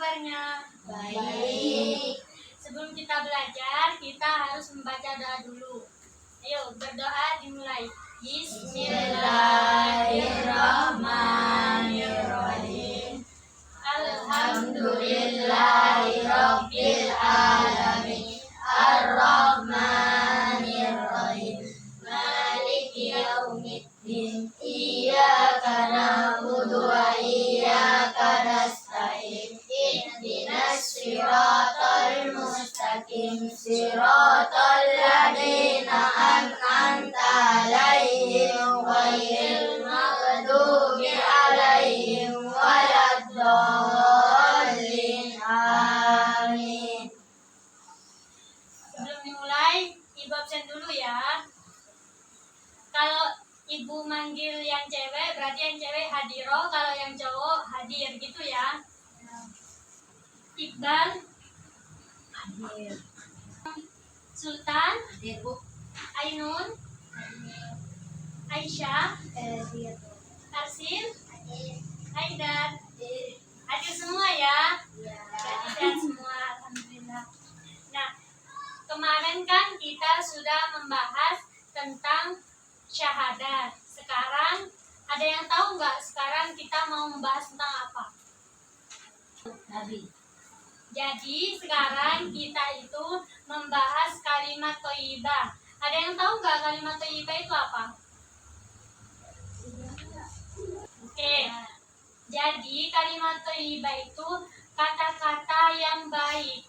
kabarnya? Baik. Sebelum kita belajar, kita harus membaca doa dulu. Ayo, berdoa dimulai. Bismillahirrahmanirrahim. Alhamdulillahirabbil alamin. Arrahmanirrahim. Maliki yaumiddin. Iyyaka na'budu wa iyyaka nasta'in. Ihdinas siratal mustaqim. Siratal ladzina an'amta 'alaihim ghairil maghdubi 'alaihim waladdallin. Amin. Sebelum dimulai, Ibu absen dulu ya. Kalau Ibu manggil yang cewek, berarti yang cewek hadiro, kalau yang cowok hadir gitu ya. Iqbal, Hadir. Sultan, Hadir, Bu. Ainun, Aisyah, Hadir. Arsil, Hadir. Haidar. Hadir. Hadir semua ya. Ya. Jadi sehat semua, alhamdulillah. Nah, kemarin kan kita sudah membahas tentang syahadat. Sekarang ada yang tahu nggak sekarang kita mau membahas tentang apa? Nabi. Jadi sekarang kita itu membahas kalimat thayyibah. Ada yang tahu nggak kalimat thayyibah itu apa? Oke. Jadi kalimat thayyibah itu kata-kata yang baik.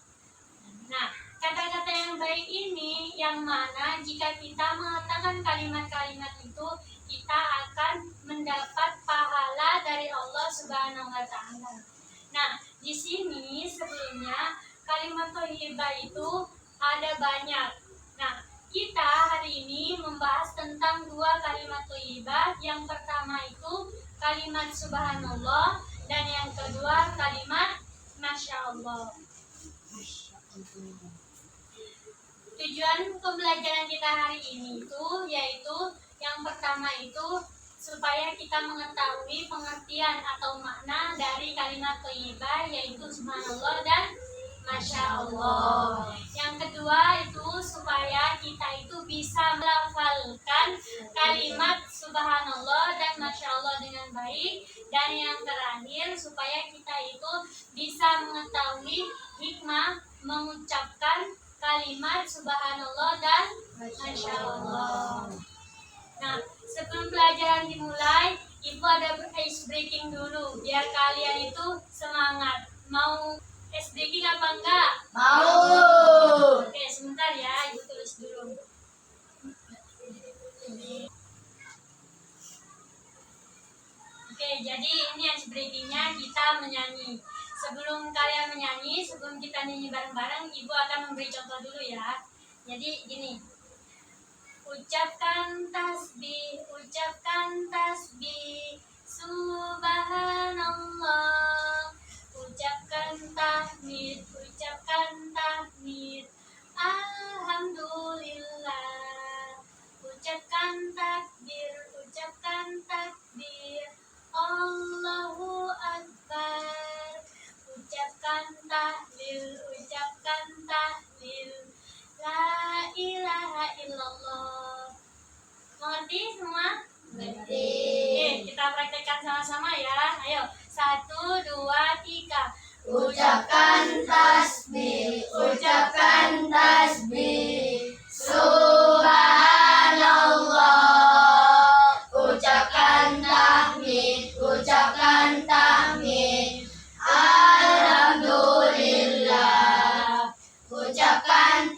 Nah, kata-kata yang baik ini yang mana jika kita mengatakan kalimat-kalimat itu, kita akan mendapat pahala dari Allah Subhanahu wa taala. Nah, di sini sebelumnya kalimat thayyibah itu ada banyak. Nah, kita hari ini membahas tentang dua kalimat thayyibah. Yang pertama itu kalimat subhanallah dan yang kedua kalimat masya Allah. Tujuan pembelajaran kita hari ini itu yaitu yang pertama itu supaya kita mengetahui pengertian atau makna dari kalimat thayyibah yaitu subhanallah dan masya Allah. Yang kedua itu supaya kita itu bisa melafalkan kalimat subhanallah dan masya Allah dengan baik. Dan yang terakhir supaya kita itu bisa mengetahui hikmah mengucapkan kalimat subhanallah dan masya Allah. Nah, sebelum pelajaran dimulai, Ibu ada ice breaking dulu biar kalian itu semangat. Mau ice breaking apa enggak? Mau. Oke, sebentar ya, Ibu tulis dulu. Oke, jadi ini ice breakingnya kita menyanyi. Sebelum kalian menyanyi, sebelum kita nyanyi bareng-bareng, Ibu akan memberi contoh dulu ya. Jadi gini. Ucapkan tasbih, subhanallah. Ucapkan tahmid, alhamdulillah. Ucapkan takbir, Allahu akbar. Ucapkan tahlil, la ilaha illallah. Mengerti semua? Mengerti. Oke, kita praktekkan sama-sama ya. Ayo, 1, 2, 3. Ucapkan tasbih, subhanallah. Ucapkan tahmid, alhamdulillah. Ucapkan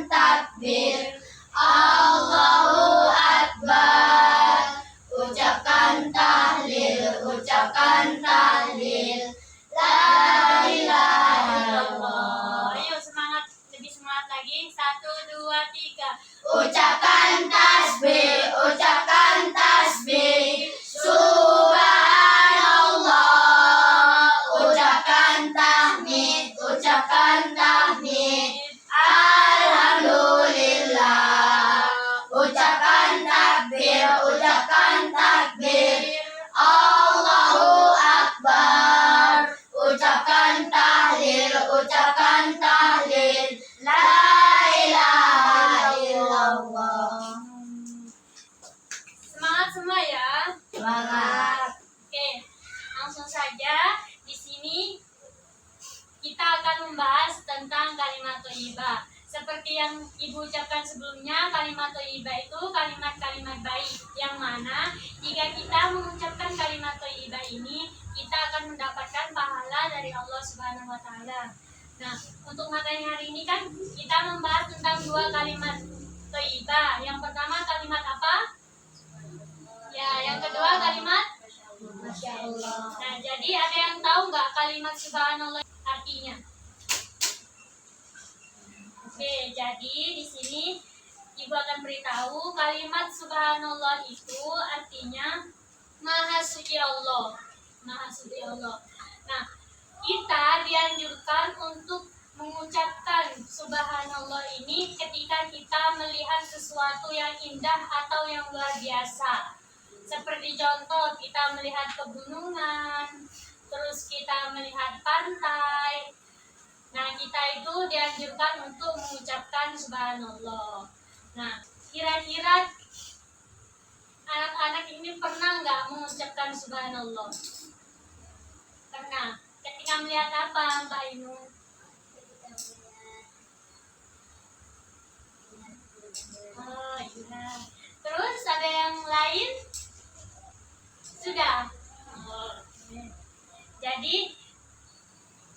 takbir, Allahu akbar. Ucapkan tahlil, la ilaha saja di sini kita akan membahas tentang kalimat thayyibah. Seperti yang Ibu ucapkan sebelumnya, kalimat thayyibah itu kalimat-kalimat baik, yang mana jika kita mengucapkan kalimat thayyibah ini, kita akan mendapatkan pahala dari Allah Subhanahu wa taala. Nah, untuk materi hari ini kan kita membahas tentang dua kalimat thayyibah. Yang pertama kalimat apa? Ya, yang kedua kalimat Masya Allah. Nah, jadi ada yang tahu nggak kalimat subhanallah artinya? Oke, jadi di sini Ibu akan beritahu kalimat subhanallah itu artinya Maha Suci Allah. Maha Suci Allah. Nah, kita dianjurkan untuk mengucapkan subhanallah ini ketika kita melihat sesuatu yang indah atau yang luar biasa. Seperti contoh, kita melihat pegunungan, terus kita melihat pantai. Nah, kita itu dianjurkan untuk mengucapkan subhanallah. Nah, kira-kira anak-anak ini pernah nggak mengucapkan subhanallah? Pernah. Ketika melihat apa, Mbak Inu? Oh iya. Terus ada yang lain? Sudah. Oh, jadi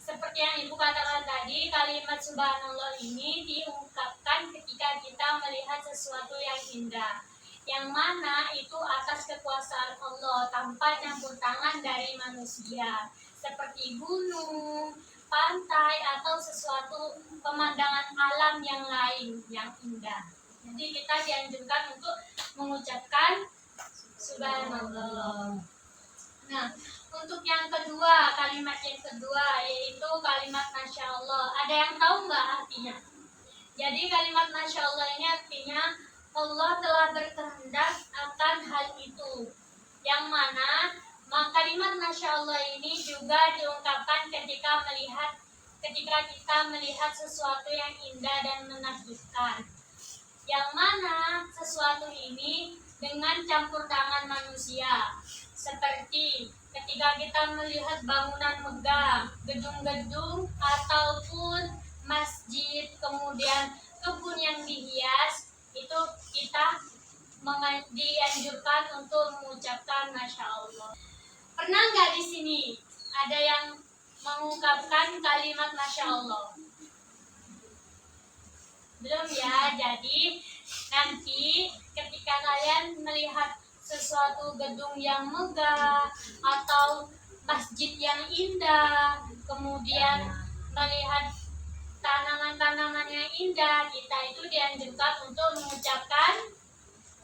seperti yang Ibu katakan tadi, kalimat subhanallah ini diungkapkan ketika kita melihat sesuatu yang indah, yang mana itu atas kekuasaan Allah tanpa campur tangan dari manusia, seperti gunung, pantai, atau sesuatu pemandangan alam yang lain yang indah. Jadi kita dianjurkan untuk mengucapkan subhanallah. Nah, untuk yang kedua, kalimat yang kedua yaitu kalimat Masya Allah. Ada yang tahu nggak artinya? Jadi kalimat Masya Allah ini artinya Allah telah berkehendak akan hal itu. Yang mana kalimat Masya Allah ini juga diungkapkan ketika kita melihat sesuatu yang indah dan menakjubkan. Yang mana sesuatu ini dengan campur tangan manusia. Seperti ketika kita melihat bangunan megah, gedung-gedung, ataupun masjid, kemudian kebun yang dihias, itu kita dianjurkan untuk mengucapkan Masya Allah. Pernah nggak di sini ada yang mengungkapkan kalimat Masya Allah? Belum ya, jadi nanti ketika kalian melihat sesuatu gedung yang megah atau masjid yang indah, kemudian melihat tanaman-tanaman yang indah, kita itu dianjurkan untuk mengucapkan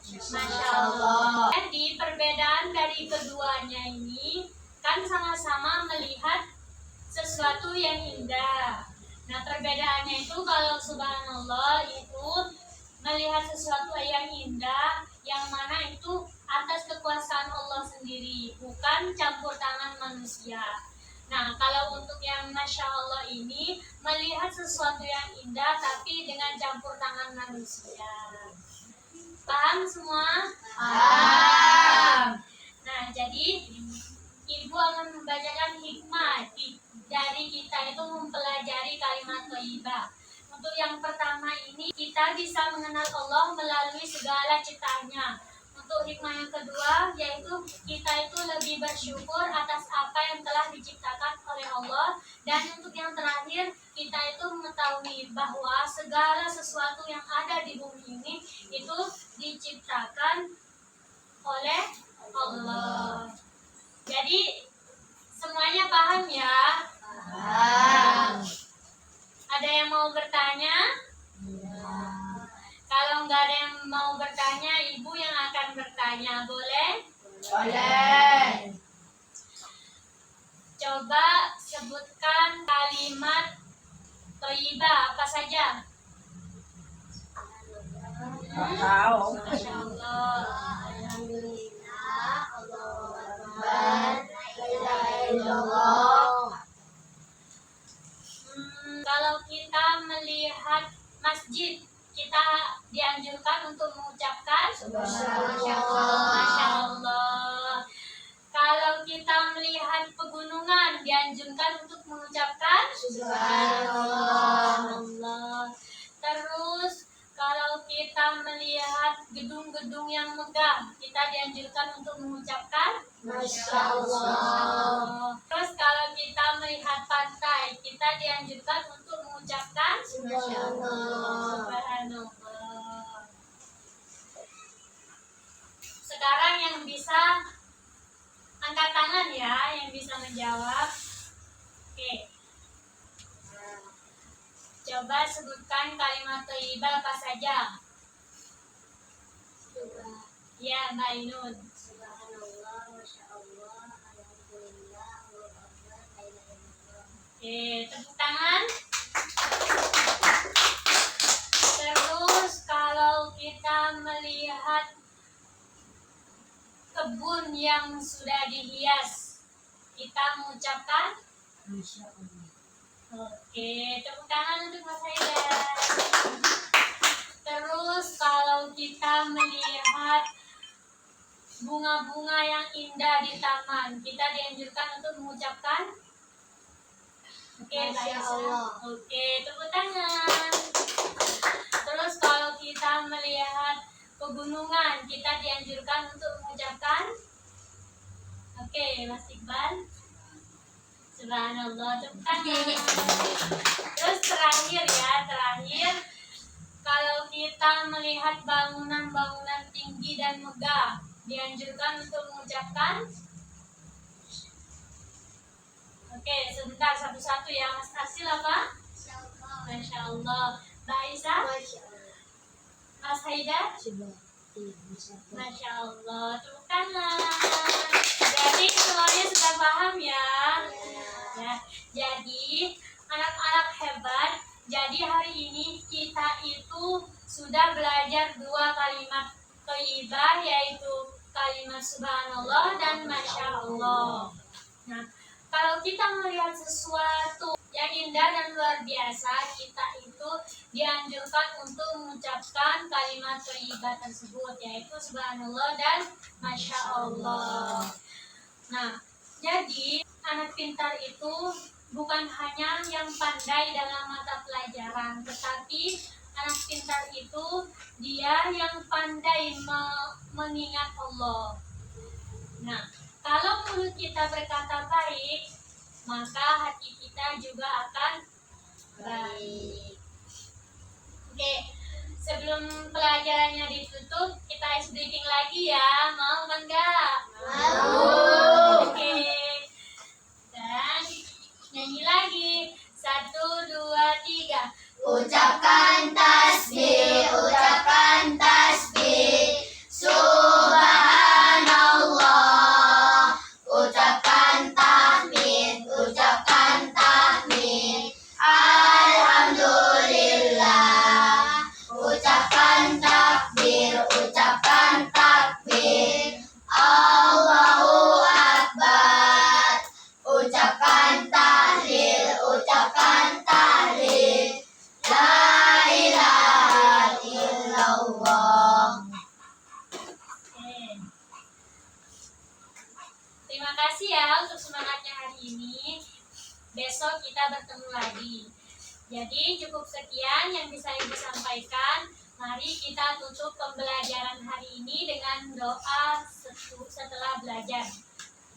Masya Allah. Jadi perbedaan dari keduanya ini kan sama-sama melihat sesuatu yang indah. Nah, perbedaannya itu kalau subhanallah itu melihat sesuatu yang indah, yang mana itu atas kekuasaan Allah sendiri, bukan campur tangan manusia. Nah, kalau untuk yang Masya Allah ini melihat sesuatu yang indah tapi dengan campur tangan manusia. Paham semua? Paham. Nah, jadi Ibu akan membacakan hikmah dari kita itu mempelajari kalimat thayyibah. Untuk yang pertama ini, kita bisa mengenal Allah melalui segala ciptaannya. Untuk hikmah yang kedua, yaitu kita itu lebih bersyukur atas apa yang telah diciptakan oleh Allah. Dan untuk yang terakhir, kita itu mengetahui bahwa segala sesuatu yang ada di bumi ini itu diciptakan oleh Allah. Jadi semuanya paham ya? Paham. Ada yang mau bertanya? Kalau nggak ada yang mau bertanya, Ibu yang akan bertanya, boleh? Boleh. Coba sebutkan kalimat thayyibah apa saja? Tahu. Masya Allah. Alhamdulillah, Allahu Akbar, la ilaha illallah. Kalau kita melihat masjid, kita dianjurkan untuk mengucapkan Subhanallah. Masya Allah. Kalau kita melihat pegunungan, dianjurkan untuk mengucapkan Subhanallah. Terus kalau kita melihat gedung-gedung yang megah, kita dianjurkan untuk mengucapkan Masya Allah. Terus kalau kita melihat pantai, kita dianjurkan untuk mengucapkan Subhanallah. Subhanallah. Sekarang yang bisa angkat tangan ya, yang bisa menjawab. Oke. Coba sebutkan kalimat thayyibah apa saja. Ya, Mbak Ainun. Subhanallah, Masya Allah, Alhamdulillah, Allahu Akbar, la ilaha illallah. Oke, tepuk tangan. Terus kalau kita melihat kebun yang sudah dihias, kita mengucapkan Masya Allah. Oke, tepuk tangan untuk Mas Haidar. Terus kalau kita melihat bunga-bunga yang indah di taman, kita dianjurkan untuk mengucapkan Oke, Masya Mbak Aisyah. Allah. Oke, tepuk tangan. Terus kalau kita melihat pegunungan, kita dianjurkan untuk mengucapkan Oke, Mas Iqbal. Subhanallah, tepuk tangan. Terus terakhir kalau kita melihat bangunan-bangunan tinggi dan megah, dianjurkan untuk mengucapkan Oke, sebentar satu-satu ya. Mas Hasil apa? Masya Allah. Mbak Aisyah? Masya Allah. Mas Haidar? Masya Allah. Tepuk tangan. Jadi semuanya sudah paham ya? Ya. Jadi anak-anak hebat. Jadi hari ini kita itu sudah belajar 2 kalimat thayyibah, yaitu kalimat subhanallah dan masya Allah. Nah, kalau kita melihat sesuatu yang indah dan luar biasa, kita itu dianjurkan untuk mengucapkan kalimat thayyibah tersebut, yaitu subhanallah dan masya Allah. Nah, jadi anak pintar itu bukan hanya yang pandai dalam mata pelajaran, tetapi anak pintar itu dia yang pandai mengingat Allah. Nah, kalau mulut kita berkata baik, maka hati kita juga akan baik. Oke, sebelum pelajarannya ditutup, kita ice breaking lagi ya. Mau kan enggak? Mau. Oke. Dan nyanyi lagi. 1, 2, 3. Ucapkan tasbih, ucapkan tasbih. Subhanallah. Ucapkan tahmid, ucapkan tahmid. Alhamdulillah. Ucapkan takbir, ucapkan takbir. Allahu Akbar. Ucapkan tahlil, ucapkan tahlil. La ilaha illallah. Oke. Terima kasih ya untuk semangatnya hari ini. Besok kita bertemu lagi. Jadi cukup sekian yang bisa Ibu sampaikan. Mari kita tutup pembelajaran hari ini dengan doa setelah belajar.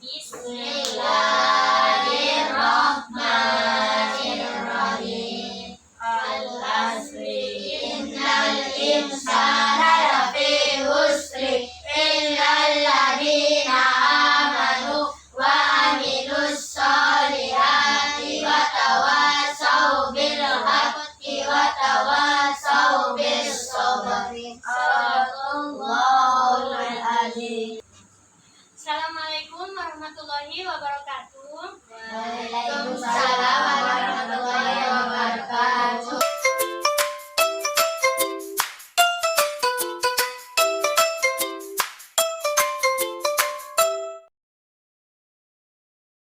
Bismillahirrahmanirrahim. Al-asri innal insana lafi husri illal ladzina amanu wa amilus solihati wa tawassaw bil haqqi wa tawassaw bis sabri. Allahul azim. Assalamualaikum warahmatullahi wabarakatuh. Waalaikumsalam